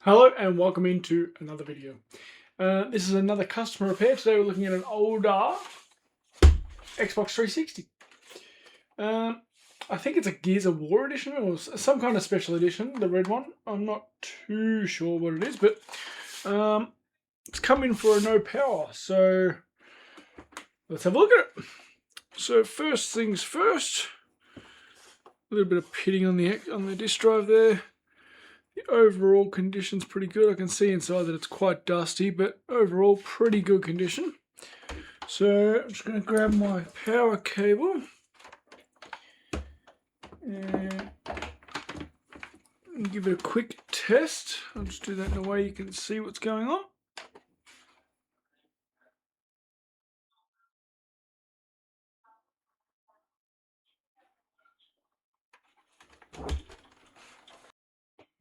Hello and welcome into another video. This is another customer repair. Today we're looking at an older Xbox 360. I think it's a Gears of War edition or some kind of special edition, the red one. I'm not too sure what it is, but it's come in for a no power. So let's have a look at it. So first things first, a little bit of pitting on the disk drive there. The overall condition's pretty good. I can see inside that it's quite dusty, but overall pretty good condition. So I'm just going to grab my power cable and give it a quick test. I'll just do that in a way you can see what's going on.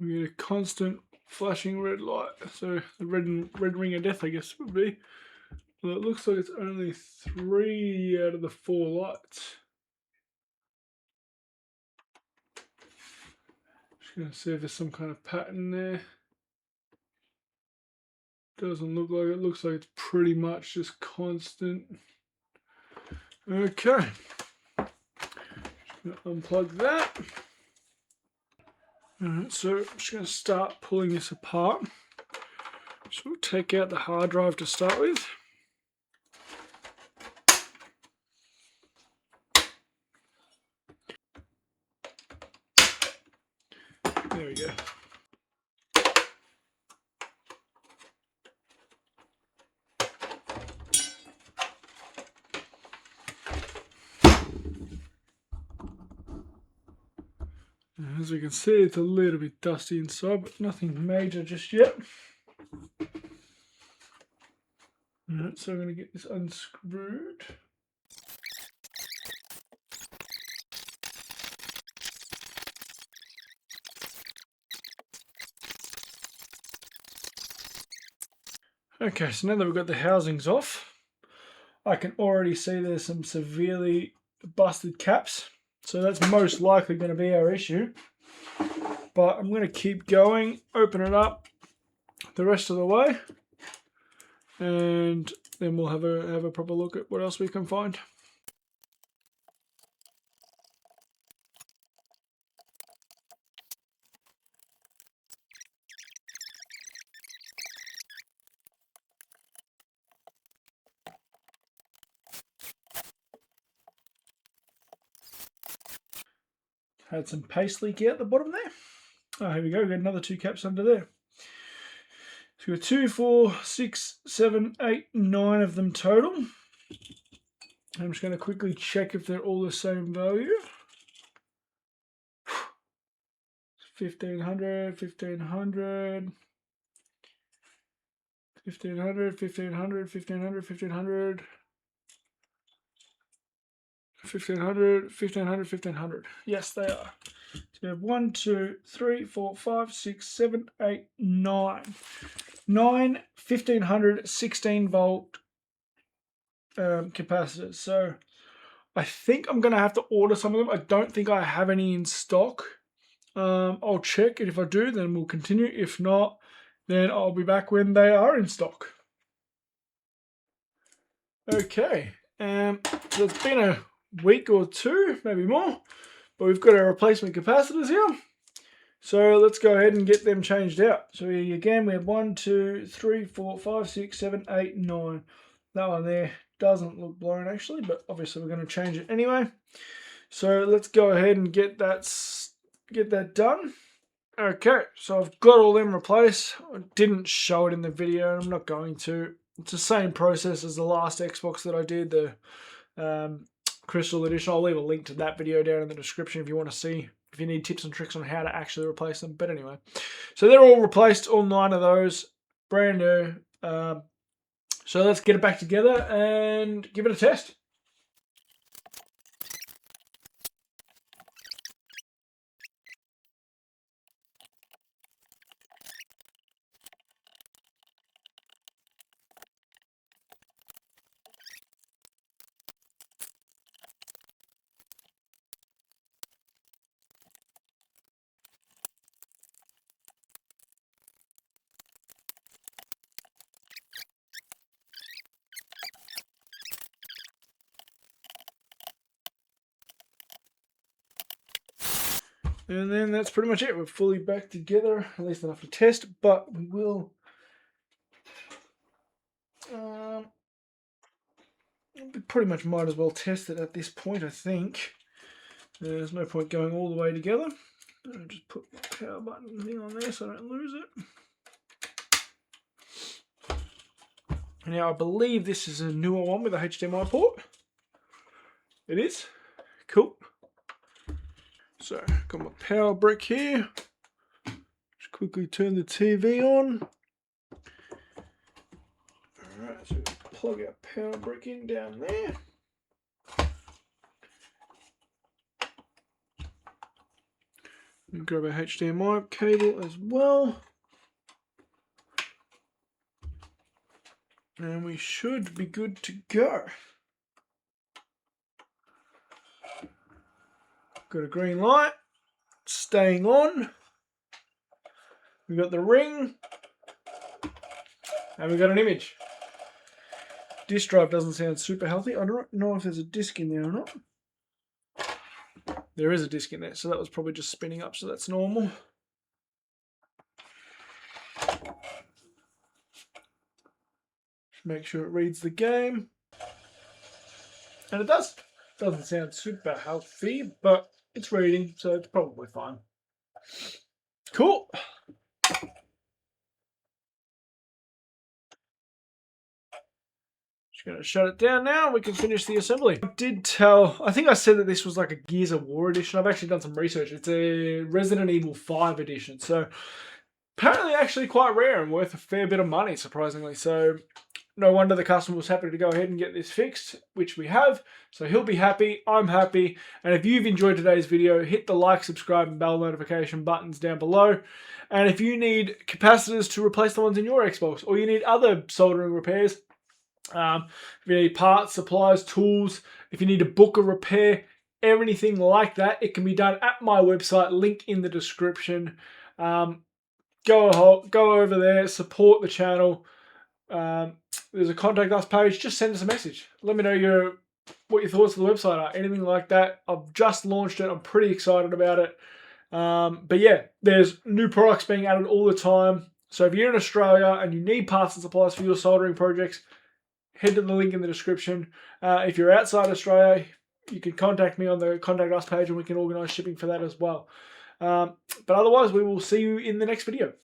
We get a constant flashing red light, so the red ring of death, I guess, would be. Well, it looks like it's only 3 out of the 4 lights. Just going to see if there's some kind of pattern there. Doesn't look like it. Looks like it's pretty much just constant. Okay. Just going to unplug that. Alright, so I'm just going to start pulling this apart. So we'll take out the hard drive to start with. There we go. As we can see, it's a little bit dusty inside, but nothing major just yet. Alright, so I'm going to get this unscrewed. Okay, so now that we've got the housings off, I can already see there's some severely busted caps. So that's most likely going to be our issue. But I'm going to keep going, open it up the rest of the way, and then we'll have a proper look at what else we can find. Had some paste leak out the bottom there. Oh, here we go. We've got another 2 caps under there. So we've got 2, 4, 6, 7, 8, 9 of them total. I'm just going to quickly check if they're all the same value. 1500, 1500, 1500, 1500, 1500, 1500. 1500, 1500, 1500. Yes, they are. So we have 1, 2, 3, 4, 5, 6, 7, 8, 9. 9 1500 16 volt capacitors. So I think I'm going to have to order some of them. I don't think I have any in stock. I'll check, and if I do, then we'll continue. If not, then I'll be back when they are in stock. Okay, so it's been a week or 2, maybe more, but we've got our replacement capacitors here. So let's go ahead and get them changed out. So again, we have 1, 2, 3, 4, 5, 6, 7, 8, 9. That one there doesn't look blown actually, but obviously we're going to change it anyway. So let's go ahead and get that done. Okay, so I've got all them replaced. I didn't show it in the video, and I'm not going to. It's the same process as the last Xbox that I did, the Crystal Edition. I'll leave a link to that video down in the description if you want to see, if you need tips and tricks on how to actually replace them. But anyway, so they're all replaced, all 9 of those, brand new. So let's get it back together and give it a test. And then that's pretty much it. We're fully back together, at least enough to test, but we will we pretty much might as well test it at this point, I think. There's no point going all the way together. I'll just put the power button thing on there so I don't lose it. Now I believe this is a newer one with a HDMI port. It is. Cool. So, got my power brick here. Just quickly turn the TV on. Alright, so plug our power brick in down there. And grab our HDMI cable as well. And we should be good to go. Got a green light, staying on. We got the ring, and we got an image. Disk drive doesn't sound super healthy. I don't know if there's a disk in there or not. There is a disk in there, so that was probably just spinning up, so that's normal. Just make sure it reads the game. And it does. Doesn't sound super healthy, but it's reading, so it's probably fine. Cool. Just going to shut it down now. We can finish the assembly. I think I said that this was like a Gears of War edition. I've actually done some research. It's a Resident Evil 5 edition. So apparently actually quite rare and worth a fair bit of money, surprisingly. So no wonder the customer was happy to go ahead and get this fixed, which we have. So he'll be happy, I'm happy. And if you've enjoyed today's video, hit the like, subscribe, and bell notification buttons down below. And if you need capacitors to replace the ones in your Xbox, or you need other soldering repairs, if you need parts, supplies, tools, if you need to book a repair, anything like that, it can be done at my website, link in the description. Go over there, support the channel. There's a contact us page. Just send us a message. Let me know what your thoughts of the website are. Anything like that. I've just launched it. I'm pretty excited about it. But yeah, there's new products being added all the time. So if you're in Australia and you need parts and supplies for your soldering projects, head to the link in the description. If you're outside Australia, you can contact me on the contact us page and we can organise shipping for that as well. But otherwise, we will see you in the next video.